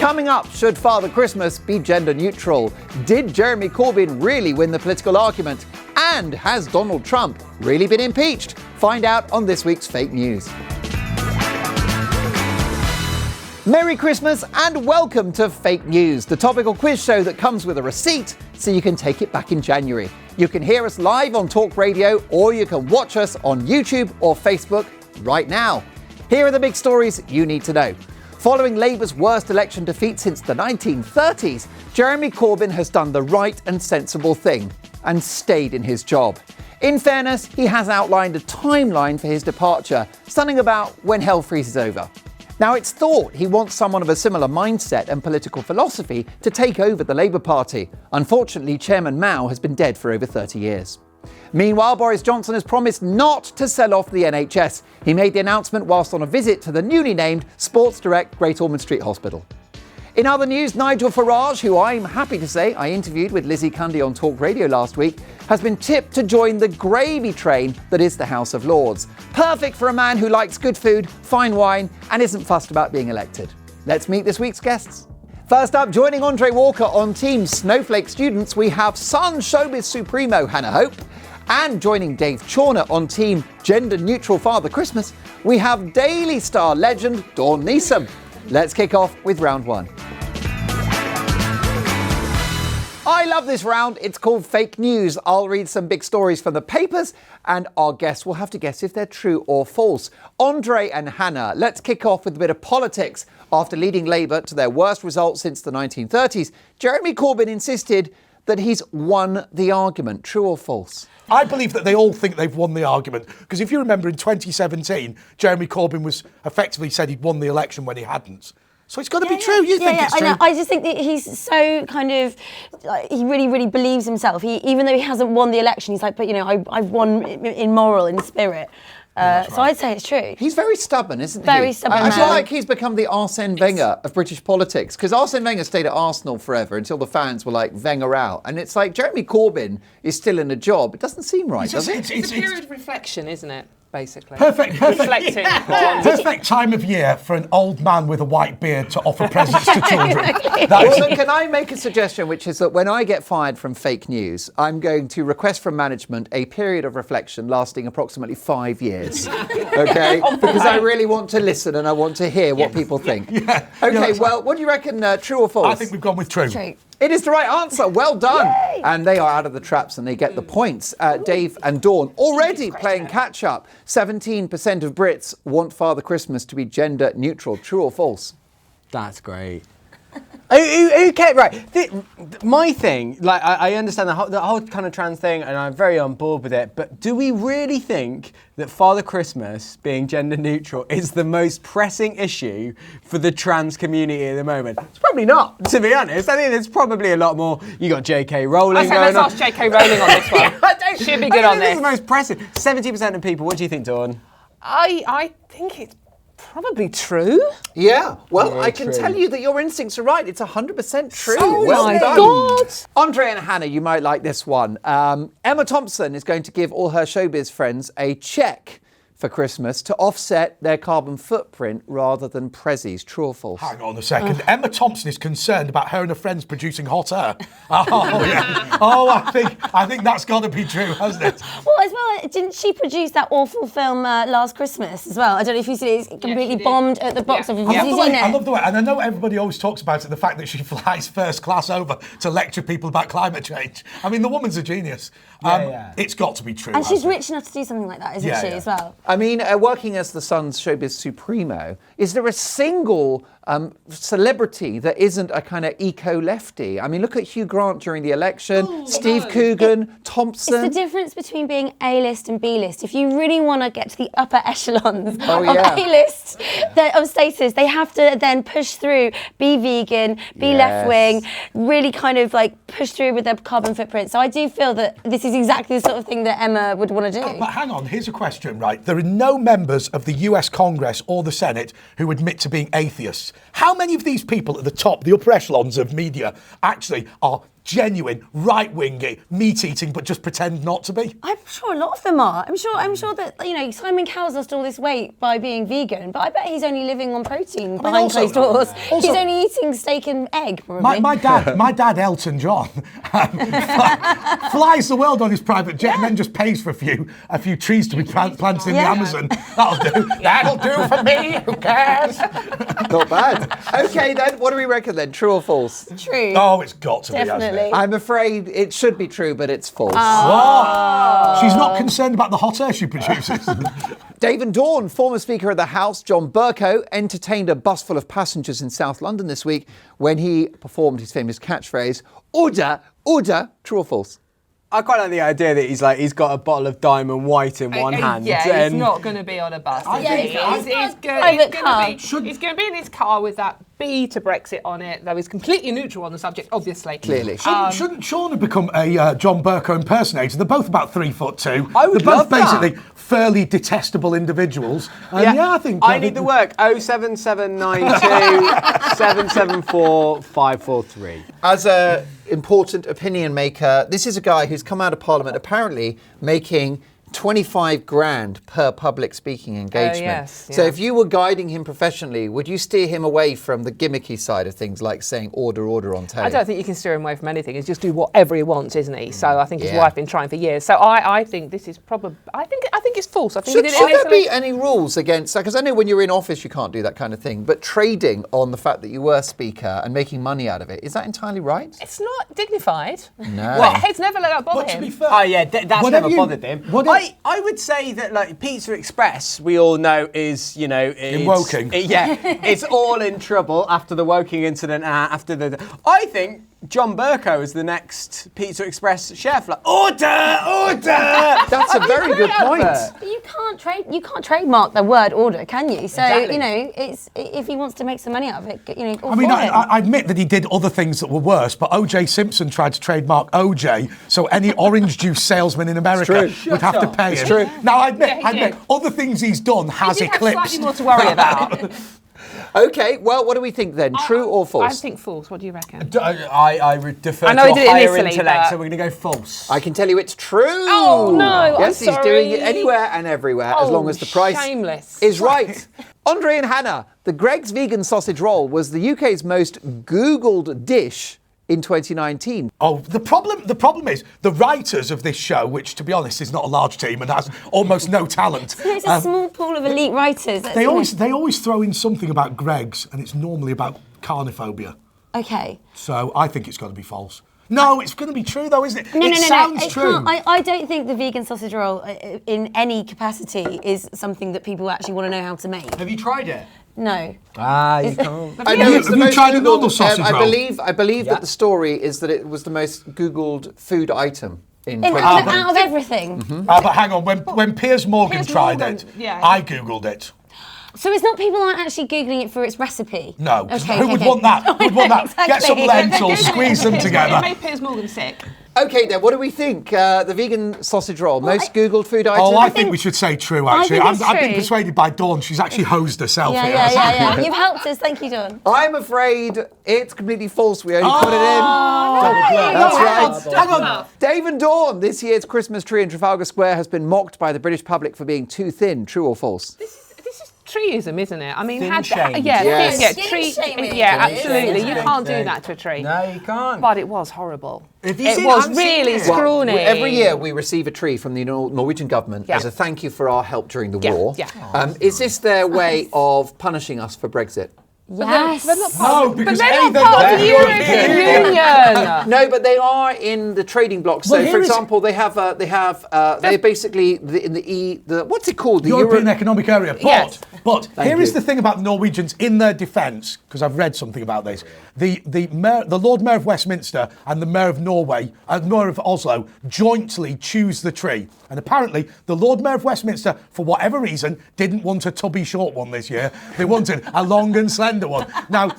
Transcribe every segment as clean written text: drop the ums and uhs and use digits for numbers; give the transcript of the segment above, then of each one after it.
Coming up, should Father Christmas be gender neutral? Did Jeremy Corbyn really win the political argument? And has Donald Trump really been impeached? Find out on this week's Fake News. Merry Christmas and welcome to Fake News, the topical quiz show that comes with a receipt so you can take it back in January. You can hear us live on Talk Radio or you can watch us on YouTube or Facebook right now. Here are the big stories you need to know. Following Labour's worst election defeat since the 1930s, Jeremy Corbyn has done the right and sensible thing and stayed in his job. In fairness, he has outlined a timeline for his departure, something about when hell freezes over. Now, it's thought he wants someone of a similar mindset and political philosophy to take over the Labour Party. Unfortunately, Chairman Mao has been dead for over 30 years. Meanwhile, Boris Johnson has promised not to sell off the NHS. He made the announcement whilst on a visit to the newly named Sports Direct Great Ormond Street Hospital. In other news, Nigel Farage, who I'm happy to say I interviewed with Lizzie Cundy on Talk Radio last week, has been tipped to join the gravy train that is the House of Lords. Perfect for a man who likes good food, fine wine, and isn't fussed about being elected. Let's meet this week's guests. First up, joining Andre Walker on Team Snowflake Students, we have Sun Showbiz Supremo Hannah Hope. And joining Dave Chawner on Team Gender Neutral Father Christmas, we have Daily Star legend Dawn Neesom. Let's kick off with round one. I love this round. It's called Fake News. I'll read some big stories from the papers and our guests will have to guess if they're true or false. Andre and Hannah, let's kick off with a bit of politics. After leading Labour to their worst result since the 1930s, Jeremy Corbyn insisted that he's won the argument. True or false? I believe that they all think they've won the argument. Because if you remember in 2017, Jeremy Corbyn was effectively said he'd won the election when he hadn't. So it's got to be true. You think it's true? I just think that he's so kind of, he really, really believes himself. Even though he hasn't won the election, he's like, but I've won in moral, in spirit. Right. So I'd say it's true. He's very stubborn, isn't he? Very stubborn. I feel like he's become the Arsene Wenger of British politics, because Arsene Wenger stayed at Arsenal forever until the fans were like, Wenger out. And it's like Jeremy Corbyn is still in a job. It doesn't seem right, does it? It's a period of reflection, isn't it? Basically. Perfect. Reflecting. Perfect time of year for an old man with a white beard to offer presents to children. Also, can I make a suggestion, which is that when I get fired from Fake News, I'm going to request from management a period of reflection lasting approximately 5 years. Okay? Because I really want to listen and I want to hear what people think. Yeah. Okay, well, what do you reckon, true or false? I think we've gone with true. True. It is the right answer. Well done. Yay. And they are out of the traps and they get the points. Dave and Dawn already playing catch up. 17% of Brits want Father Christmas to be gender neutral. True or false? That's great. Who cares? Right. My thing, like, I understand the whole kind of trans thing, and I'm very on board with it. But do we really think that Father Christmas being gender neutral is the most pressing issue for the trans community at the moment? It's probably not, to be honest. I think there's probably a lot more. You got J.K. Rowling going on. Let's ask J.K. Rowling on this one. She'll be good on this. This is the most pressing. 70% of people. What do you think, Dawn? I think it's probably true. Yeah, well, Yeah, I can true. tell you that your instincts are right. It's 100% true. Oh well my done. God. Andre and Hannah, you might like this one. Emma Thompson is going to give all her showbiz friends a cheque for Christmas to offset their carbon footprint rather than prezzies. True or false? Hang on a second. Emma Thompson is concerned about her and her friends producing hot air. Oh, yeah. Oh, I think that's got to be true, hasn't it? Well, as well, didn't she produce that awful film Last Christmas as well? I don't know if you've seen it. It's completely bombed at the box office. I love the way, and I know everybody always talks about it, the fact that she flies first class over to lecture people about climate change. I mean, the woman's a genius. It's got to be true. And she's rich enough to do something like that, isn't she, as well? I mean, working as the Sun's Showbiz Supremo, is there a single celebrity that isn't a kind of eco-lefty? I mean, look at Hugh Grant during the election, Steve Coogan, Thompson. It's the difference between being A-list and B-list. If you really want to get to the upper echelons of A-list of status, they have to then push through, be vegan, be left-wing, really kind of like push through with their carbon footprint. So I do feel that this is exactly the sort of thing that Emma would want to do. But hang on, here's a question, right? There are no members of the US Congress or the Senate who admit to being atheists. How many of these people at the top, the upper echelons of media, actually are genuine, right-wingy, meat-eating, but just pretend not to be? I'm sure a lot of them are. I'm sure that, Simon Cowell's lost all this weight by being vegan, but I bet he's only living on protein behind closed doors. He's only eating steak and egg, probably. My dad, Elton John, flies the world on his private jet and then just pays for a few trees to be planted in the Amazon. That'll do for me. Who cares? Not bad. Okay, then, what do we reckon then? True or false? True. Oh, it's got to be, Definitely. hasn't it? I'm afraid it should be true, but it's false. What? She's not concerned about the hot air she produces. Dave and Dawn, former Speaker of the House, John Bercow, entertained a bus full of passengers in South London this week when he performed his famous catchphrase, order, order. True or false? I quite like the idea that he's got a bottle of Diamond White in one hand. Yeah, he's not going to be on a bus. He's going to be in his car with that B to Brexit on it, though he's completely neutral on the subject, obviously. Clearly. Shouldn't Chawner become a John Bercow impersonator? They're both about 3'2". I would They're both love that. basically fairly detestable individuals. And I think I need the work. 07792 774 543. As an important opinion maker, this is a guy who's come out of Parliament apparently making 25 grand per public speaking engagement. Yes, So yeah. if you were guiding him professionally, would you steer him away from the gimmicky side of things like saying order, order on telly? I don't think you can steer him away from anything. He's just do whatever he wants, isn't he? So I think his wife been trying for years. So I think this is probably. I think it's false. I think Should he did it there be innocently. any rules against that? Because I know when you're in office you can't do that kind of thing, but trading on the fact that you were Speaker and making money out of it, is that entirely right? It's not dignified. No. Well, heads never let that bother But to him. be fair, Oh yeah, that's Whatever never you- bothered him. I would say that like Pizza Express, we all know is in Woking. It's all in trouble after the Woking incident. I think John Bercow is the next Pizza Express chef. Like, order, order. That's a very good point. But you can't trademark the word order, can you? So Exactly. it's if he wants to make some money out of it, all I mean, for him. I admit that he did other things that were worse, but O.J. Simpson tried to trademark OJ, so any orange juice salesman in America would have to pay him. true. Now, I admit, Yeah, he did. other things he's done has He did have eclipsed. slightly more to worry about. Okay, well, what do we think then? True or false? I think false. What do you reckon? I would defer I know to he a did it higher initially, intellect, but- so we're going to go false. I can tell you it's true. Oh, no, Yes, I'm he's doing it sorry. anywhere and everywhere as Oh, long as the price shameless. is right. Andre and Hannah, the Greggs vegan sausage roll was the UK's most Googled dish in 2019. Oh, the problem is the writers of this show, which to be honest is not a large team and has almost no talent. It's a small pool of elite writers. They always throw in something about Greggs, and it's normally about carnophobia. Okay. So I think it's got to be false. No, it's going to be true though, isn't it? No, It sounds It true. can't. I don't think the vegan sausage roll in any capacity is something that people actually want to know how to make. Have you tried it? No. You can't. I know it's the Have you most tried a normal Googled. sausage I roll? believe that the story is that it was the most Googled food item in Out 2019. of everything. But hang on, when Piers Morgan Piers tried Morgan, it, yeah. I googled it. So it's not people aren't actually Googling it for its recipe? No, 'cause Okay, who would okay. want that? Who would want that? Get some Exactly. lentils, squeeze them It together. made Piers Morgan sick. Okay, then, what do we think? The vegan sausage roll, most Googled food item? Oh, I think we should say true, actually. think it's I've been true. persuaded by Dawn. She's actually hosed herself here. Yeah. You've helped us. Thank you, Dawn. I'm afraid it's completely false. We only put it in. That's right. Hang on. Dave and Dawn, this year's Christmas tree in Trafalgar Square has been mocked by the British public for being too thin. True or false? This is treeism, isn't it? I mean, Thin-shamed. Yes. Skin shaming. Yeah, It is, absolutely. isn't You it? can't do that to a tree. No, you can't. But it was horrible. Have you It seen- was I've seen really it. scrawny. Every year we receive a tree from the Norwegian government Yeah. as a thank you for our help during the Yeah, war. yeah. Is this their way of punishing us for Brexit? Yes. They're not No, part, because but they're A, not they're part not of the in the European Union. No, but they are in the trading blocks. So, Well, for here is- example, they're basically in the what's it called? The European Economic Area. But, Yes. but Thank here is you. the thing about the Norwegians in their defence, because I've read something about this. The Lord Mayor of Westminster and the Mayor of Norway, Mayor of Oslo, jointly choose the tree. And apparently, the Lord Mayor of Westminster, for whatever reason, didn't want a tubby short one this year. They wanted a long and slender one. Now,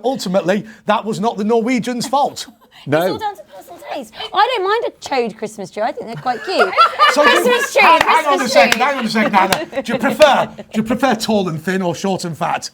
ultimately, that was not the Norwegians' fault. It's all down to personal taste. I don't mind a chode Christmas tree. I think they're quite cute. So Christmas tree, hang on a Christmas second, tree. hang on a second, Hannah. Do you prefer tall and thin or short and fat?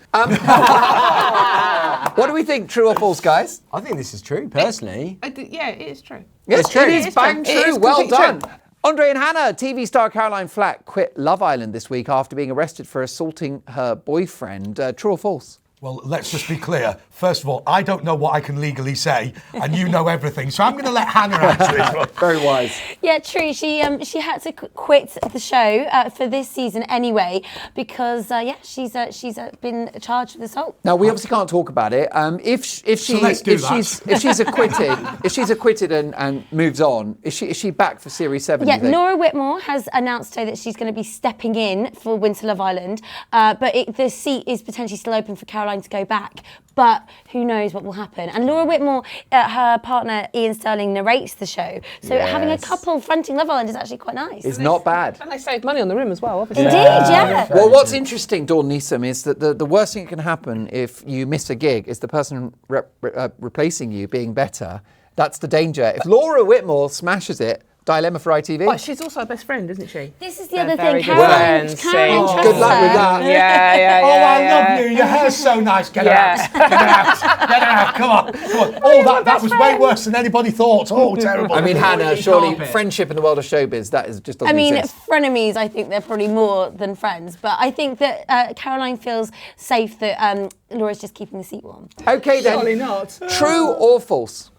What do we think? True or false, guys? I think this is true, personally. Yeah, it is true. Yes, It's true. it is bang It is true. Well completely done. true. Andre and Hannah, TV star Caroline Flack quit Love Island this week after being arrested for assaulting her boyfriend. True or false? Well, let's just be clear. First of all, I don't know what I can legally say, and you know everything. So I'm going to let Hannah answer this one. Very wise. Yeah, true. She had to quit the show for this season anyway because she's been charged with assault. Now we obviously can't talk about it. If she's acquitted and moves on, is she back for Series 7? Yeah, Laura Whitmore has announced today that she's going to be stepping in for Winter Love Island, but the seat is potentially still open for Caroline to go back. But who knows what will happen? And Laura Whitmore, her partner Ian Sterling, narrates the show. So having a couple fronting Love Island is actually quite nice. It's not bad. And they saved money on the room as well, obviously. Indeed, yeah. Well, what's interesting, Dawn Neesom, is that the worst thing that can happen if you miss a gig is the person replacing you being better. That's the danger. If Laura Whitmore smashes it, dilemma for ITV. But she's also her best friend, isn't she? This is the other thing. very good Caroline friends, trusts Good luck with her. that. Yeah. Oh, I love you. Your hair's so nice. Get her out. Get her out. Come on. Oh, that was way worse than anybody thought. Oh, terrible. I mean, Hannah, surely friendship in the world of showbiz, that is just doesn't exist. Frenemies, I think they're probably more than friends. But I think that Caroline feels safe that Laura's just keeping the seat warm. Okay, then. Surely not. True or false?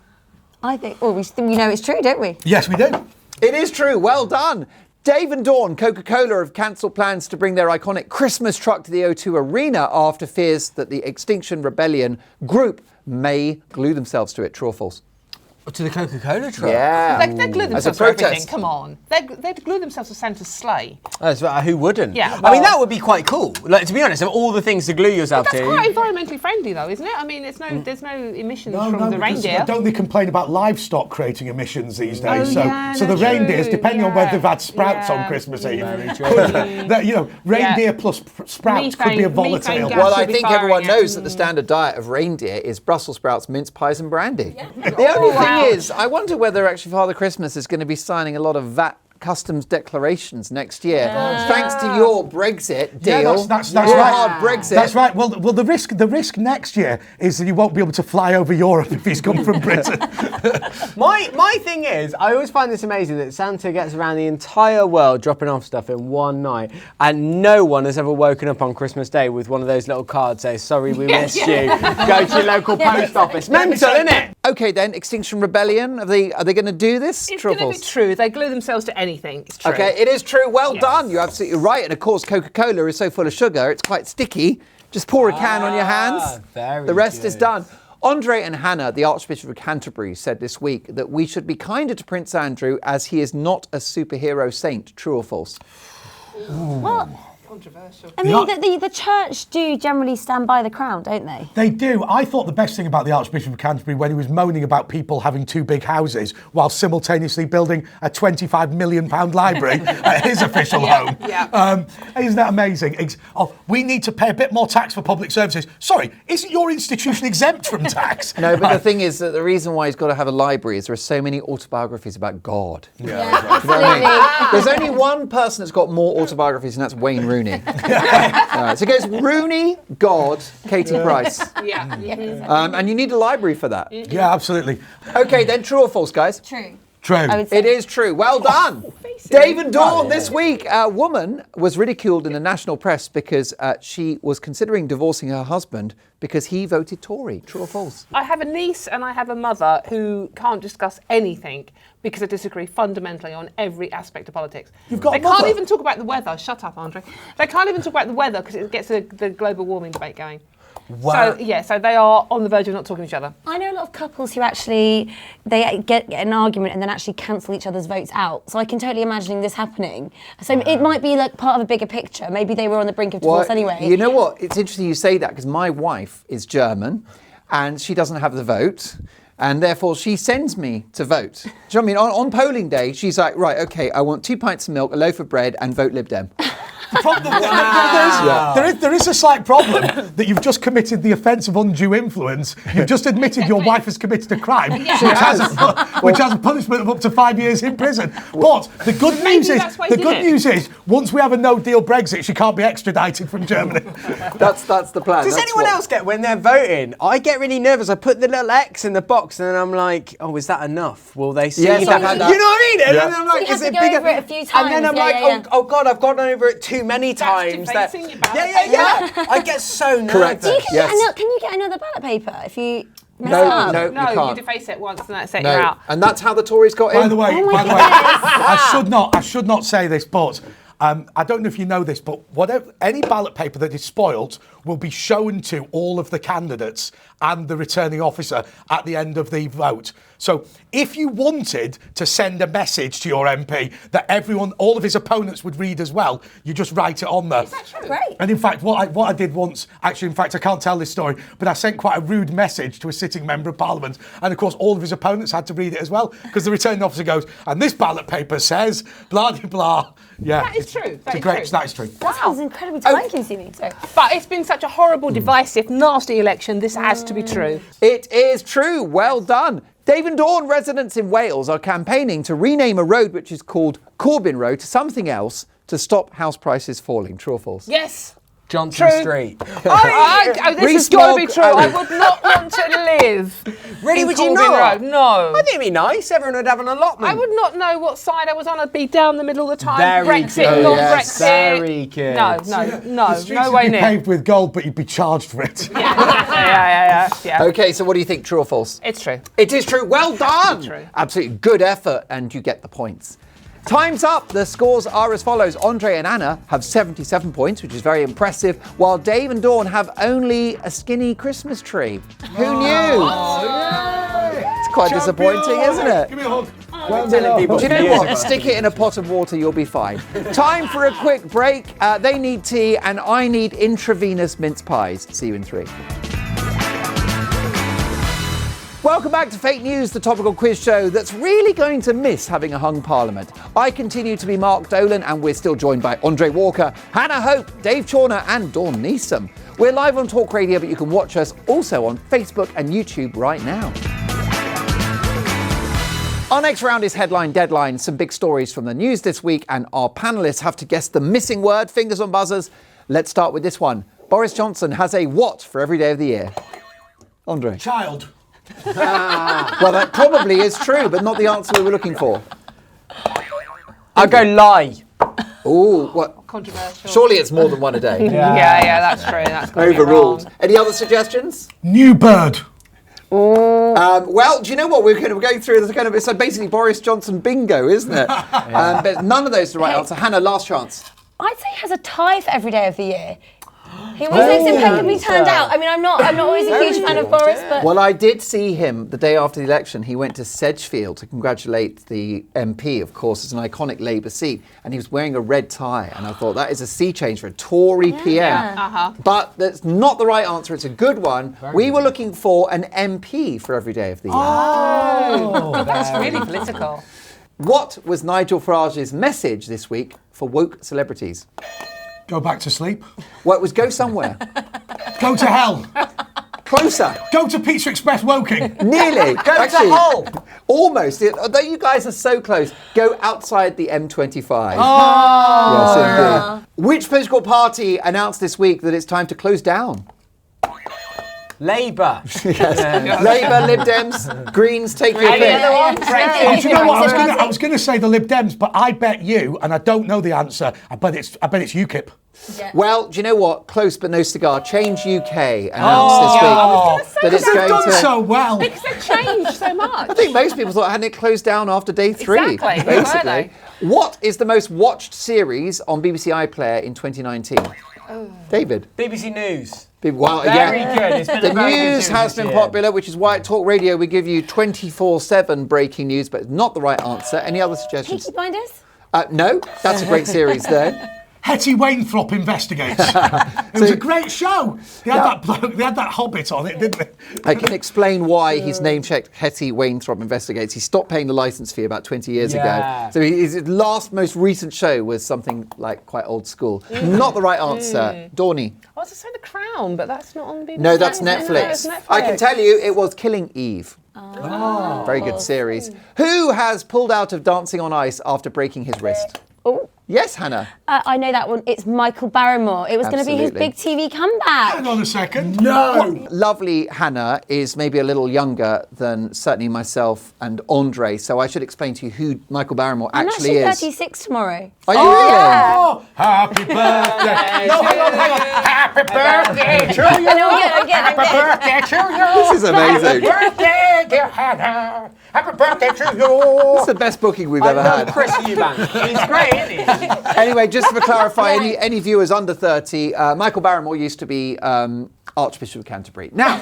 I think, we know it's true, don't we? Yes, we do. It is true. Well done. Dave and Dawn, Coca-Cola have cancelled plans to bring their iconic Christmas truck to the O2 Arena after fears that the Extinction Rebellion group may glue themselves to it. True or false? To the Coca-Cola truck? Yeah. They glue As a themselves to everything. protest. Come on. They'd glue themselves to Santa's sleigh. Who wouldn't? Yeah, I mean, well- that would be quite cool. Like, to be honest, of all the things to glue yourself That's to. quite environmentally friendly, though, isn't it? I mean, there's no emissions from the because reindeer. don't they complain about livestock creating emissions these days? Oh, yeah, so the no, reindeers, true, depending on whether they've had sprouts yeah. on Christmas Eve, Very true. reindeer plus sprouts could be a Methane volatile. gas. Well, I should be think everyone firing it. knows that the standard diet of reindeer is Brussels sprouts, mince pies and brandy. The only wow. thing is, I wonder whether actually Father Christmas is going to be signing a lot of VAT customs declarations next year, thanks to your Brexit deal. Yeah, that's your right. hard Brexit. That's right. Well, the risk next year is that you won't be able to fly over Europe if he's come from Britain. My thing is, I always find this amazing that Santa gets around the entire world dropping off stuff in one night, and no one has ever woken up on Christmas Day with one of those little cards saying, sorry we missed you, go to your local post office. Mental, isn't it? Okay then, Extinction Rebellion, are they going to do this? It's True or going to be false? true. They glue themselves to anything. It's true. Okay, it is true. Well done. You're absolutely right. And of course, Coca-Cola is so full of sugar, it's quite sticky. Just pour a can on your hands. Very The rest is good. done. Andre and Hannah, the Archbishop of Canterbury, said this week that we should be kinder to Prince Andrew as he is not a superhero saint. True or false? Well, Controversial. I mean, the church do generally stand by the crown, don't they? They do. I thought the best thing about the Archbishop of Canterbury when he was moaning about people having two big houses while simultaneously building a £25 million library at his official home. Yeah. Isn't that amazing? We need to pay a bit more tax for public services. Sorry, isn't your institution exempt from tax? No, but the thing is that the reason why he's got to have a library is there are so many autobiographies about God. Absolutely. There's only one person that's got more autobiographies, and that's Wayne Rooney. So it goes Rooney, God, Katie Price. Yeah. And you need a library for that. Yeah, absolutely. Okay, then true or false, guys? True. True. I would say. It is true. Well done. Dave and Dawn, this week, a woman was ridiculed in the national press because she was considering divorcing her husband because he voted Tory. True or false? I have a niece and I have a mother who can't discuss anything because they disagree fundamentally on every aspect of politics. You've got They a mother? can't even talk about the weather. Shut up, Andre. They can't even talk about the weather because it gets the global warming debate going. Wow. So they are on the verge of not talking to each other. I know a lot of couples who actually they get an argument and then actually cancel each other's votes out. So I can totally imagine this happening. So it might be like part of a bigger picture. Maybe they were on the brink of divorce anyway. You know what? It's interesting you say that because my wife is German and she doesn't have the vote. And therefore, she sends me to vote. Do you know what I mean? On polling day, she's like, right, okay, I want 2 pints of milk, a loaf of bread, and vote Lib Dem. There is a slight problem that you've just committed the offence of undue influence. You've just admitted your wife has committed a crime, which has a punishment of up to 5 years in prison. But the good news is, once we have a no-deal Brexit, she can't be extradited from Germany. That's the plan. Does anyone else get when they're voting? I get really nervous. I put the little X in the box, and then I'm like, "Oh, is that enough? Will they see Yes, that?" I've had that. You know what I mean? And Yeah. then I'm like, You "Is have it to go bigger?" over it a few And then I'm times. like, "Oh God, I've gone over it too many times." defacing your ballot Yeah. I get so nervous. Correct. Can Yes. you get another ballot paper if you mess No, up? no. No, You can't. you deface it once and that's it, No, you're out. and that's how the Tories got in. By the way, I should not say this, but I don't know if you know this, but any ballot paper that is spoilt will be shown to all of the candidates and the returning officer at the end of the vote. So if you wanted to send a message to your MP that all of his opponents would read as well, you just write it on there. Is that true? Great. And in fact, what I did once, actually, in fact, I can't tell this story, but I sent quite a rude message to a sitting member of Parliament. And of course, all of his opponents had to read it as well, because the returning officer goes, and this ballot paper says, blah, blah, blah. Yeah. That is true. That is true. That sounds incredibly time-consuming. So. But it's been such a horrible, divisive, nasty election. This has to be true. It is true. Well done. Dave and Dawn residents in Wales are campaigning to rename a road which is called Corbyn Road to something else to stop house prices falling. True or false? Yes. Johnson True. Street. This has got to be true. I would not want to live. Really, in would you Corbyn not? Road. No. I think it'd be nice. Everyone would have an allotment. I would not know what side I was on. I'd be down the middle of the time. Very Brexit, good. non-Brexit. Very good. No, The streets no would way be near. paved with gold, but you'd be charged for it. Yeah. Okay, so what do you think? True or false? It's true. It is true. Well done. True. Absolutely good effort, and you get the points. Time's up. The scores are as follows. Andre and Anna have 77 points, which is very impressive, while Dave and Dawn have only a skinny Christmas tree. Who knew? It's quite disappointing, isn't it? Give me a hug. Telling people Do you for know years what? ago. Stick it in a pot of water, you'll be fine. Time for a quick break. They need tea, and I need intravenous mince pies. See you in 3. Welcome back to Fake News, the topical quiz show that's really going to miss having a hung parliament. I continue to be Mark Dolan, and we're still joined by Andre Walker, Hannah Hope, Dave Chawner, and Dawn Neesom. We're live on Talk Radio, but you can watch us also on Facebook and YouTube right now. Our next round is Headline Deadline, some big stories from the news this week, and our panellists have to guess the missing word. Fingers on buzzers. Let's start with this one. Boris Johnson has a what for every day of the year? Andre. Child. Well, that probably is true, but not the answer we were looking for. I'll go lie. Ooh, what? Controversial. Surely it's more than one a day. Yeah, that's true. That's gotta be Overruled. wrong. Any other suggestions? New bird. Well, do you know what? We're going through this kind of, so basically Boris Johnson bingo, isn't it? But none of those are the right answer. Hannah, last chance. I'd say he has a tie for every day of the year. He always looks impeccably turned out. I mean, I'm not always a huge fan of Boris, but Well, I did see him the day after the election. He went to Sedgefield to congratulate the MP, of course. It's an iconic Labour seat. And he was wearing a red tie. And I thought, that is a sea change for a Tory PM. But that's not the right answer. It's a good one. We were looking for an MP for every day of the year. Oh, that's really political. What was Nigel Farage's message this week for woke celebrities? Go back to sleep. Well, it was go somewhere. Go to hell. Closer. Go to Pizza Express Woking. Nearly. Go to Hull. Almost. Although you guys are so close, go outside the M25. Oh. Yes, indeed. Which political party announced this week that it's time to close down? Labour. Yes. Labour, Lib Dems, Greens, take your pick. Do you know what? I was going to say the Lib Dems, but I bet you, and I don't know the answer. I bet it's UKIP. Yeah. Well, do you know what? Close but no cigar. Change UK announced this week that it's They've going done to. so well. Because they've changed so much. I think most people thought hadn't it closed down after day 3. Exactly. Basically. Were they? What is the most watched series on BBC iPlayer in 2019? David. BBC News. Well, Very yeah. good. It's been The a very good news series has this been year. popular, which is why at Talk Radio we give you 24/7 breaking news, but it's not the right answer. Any other suggestions? Peaky Blinders? No, that's a great series though. Hetty Wainthropp Investigates. It was a great show. They had that bloke, they had that hobbit on it, didn't they? I can explain why he's name-checked Hetty Wainthropp Investigates. He stopped paying the licence fee about 20 years ago. So his most recent show was something like quite old school. Not the right answer. Dawny. I was to say The Crown, but that's not on BBC. No, that's Netflix. No, it's Netflix. I can tell you it was Killing Eve. Very good series. Who has pulled out of Dancing on Ice after breaking his wrist? Oh. Yes, Hannah. I know that one. It's Michael Barrymore. It was going to be his big TV comeback. Hang on a second. No. Lovely Hannah is maybe a little younger than certainly myself and Andre, so I should explain to you who Michael Barrymore actually is. I'm actually 36 tomorrow. Are you really? Oh, happy birthday. No, hang on. Happy birthday to you. I'm good. Happy birthday to you. This is amazing. Happy birthday, dear Hannah. Happy birthday to you. It's the best booking we've ever had. Chris Eubank. He's great, isn't he? Anyway, just to clarify, any viewers under 30, Michael Barrymore used to be Archbishop of Canterbury. Now,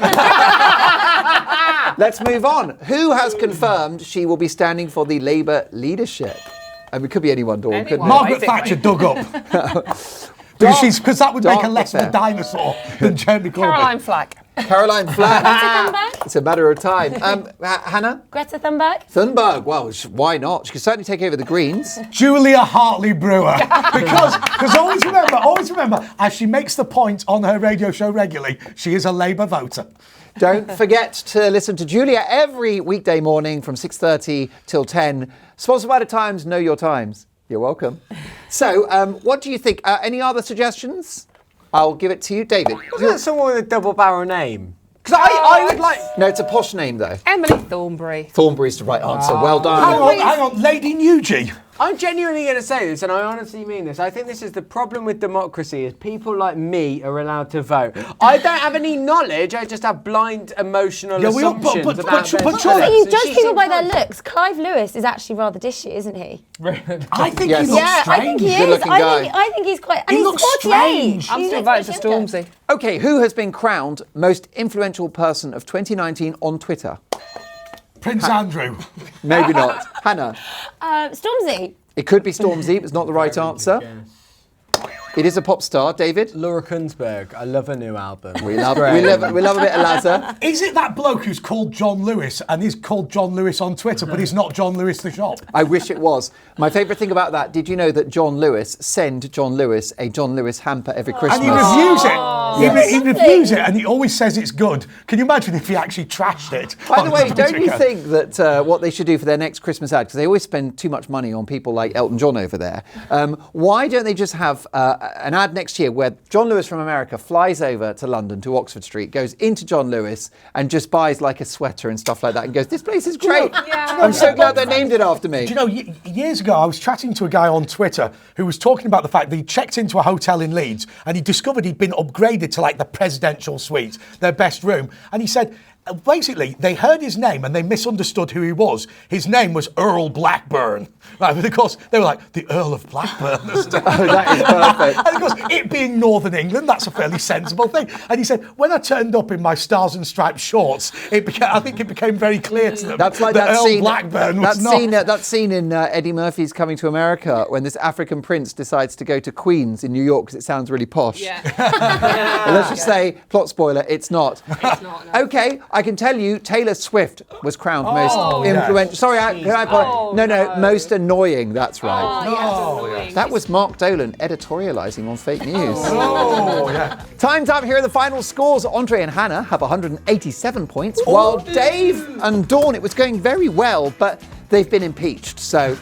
let's move on. Who has confirmed she will be standing for the Labour leadership? And it could be anyone, Dawn, couldn't it? Margaret Thatcher dug up. Because that would make her less of a dinosaur than Jeremy Corbyn. Caroline Flack. Caroline Flack. Greta Thunberg? It's a matter of time. Hannah? Greta Thunberg? Thunberg. Well, why not? She could certainly take over the Greens. Julia Hartley-Brewer. Because always remember, as she makes the point on her radio show regularly, she is a Labour voter. Don't forget to listen to Julia every weekday morning from 6:30 till 10. Sponsored by The Times, Know Your Times. You're welcome. So, what do you think? Any other suggestions? I'll give it to you, David. Isn't that someone with a double barrel name? Because I would like... No, it's a posh name, though. Emily Thornbury. Thornbury's the right answer. Well done. Hang on, Lady Nugent. I'm genuinely going to say this, and I honestly mean this. I think this is the problem with democracy, is people like me are allowed to vote. I don't have any knowledge, I just have blind emotional assumptions about you judge people by their looks. Clive Lewis is actually rather dishy, isn't he? I think he looks strange. I think he is. I think he's quite... And He he's looks 48. strange. I'm still voting for Stormzy. Okay, who has been crowned most influential person of 2019 on Twitter? Prince Andrew. Maybe not. Hannah? Stormzy. It could be Stormzy, but it's not the right answer. It is a pop star. David? Laura Kunsberg. I love her new album. We love a bit of Lazza. Is it that bloke who's called John Lewis and he's called John Lewis on Twitter, but he's not John Lewis the shop? I wish it was. My favourite thing about that, did you know that John Lewis send John Lewis a John Lewis hamper every Christmas? And he reviews it. He reviews it and he always says it's good. Can you imagine if he actually trashed it? By the way, don't you think that what they should do for their next Christmas ad, because they always spend too much money on people like Elton John over there, why don't they just have an ad next year where John Lewis from America flies over to London, to Oxford Street, goes into John Lewis and just buys like a sweater and stuff like that and goes, this place is great. I'm so glad they named it after me. Do you know, years ago I was chatting to a guy on Twitter who was talking about the fact that he checked into a hotel in Leeds and he discovered he'd been upgraded to like the presidential suite, their best room. And he said, basically, they heard his name and they misunderstood who he was. His name was Earl Blackburn. Right, but of course, they were like, the Earl of Blackburn. Oh, that is perfect. And of course, it being Northern England, that's a fairly sensible thing. And he said, when I turned up in my Stars and Stripes shorts, I think it became very clear to them that's like that Earl scene, Blackburn was not. That scene in Eddie Murphy's Coming to America when this African prince decides to go to Queens in New York because it sounds really posh. Yeah. And let's just say, plot spoiler, it's not. It's not, no. Okay, I can tell you, Taylor Swift was crowned most influential. Sorry, can I apologize? No, most annoying. That's right. That was Mark Dolan editorialising on fake news. Time's up. Here are the final scores. Andre and Hannah have 187 points, while Dave and Dawn, it was going very well, but they've been impeached. So,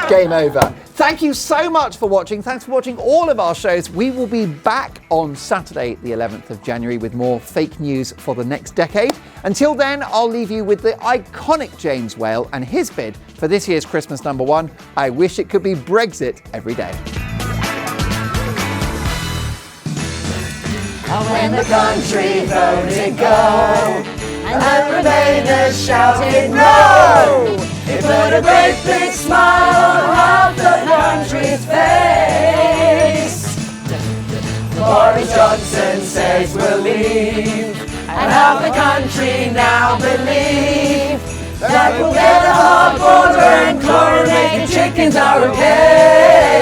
game over. Thank you so much for watching. Thanks for watching all of our shows. We will be back on Saturday, the 11th of January, with more fake news for the next decade. Until then, I'll leave you with the iconic James Whale and his bid for this year's Christmas #1. I wish it could be Brexit every day. When the country voted go, and the Remainers shouted no, it put a great big smile on half the country's face. Boris Johnson says we'll leave, and half the country now believe that we'll get a hot border and chlorinated chickens are okay.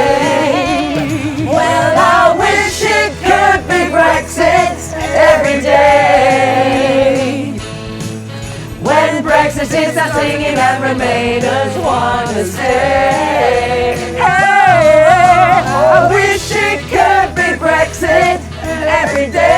Mattresses are singing and Remainers want to stay. Hey, I wish it could be Brexit every day.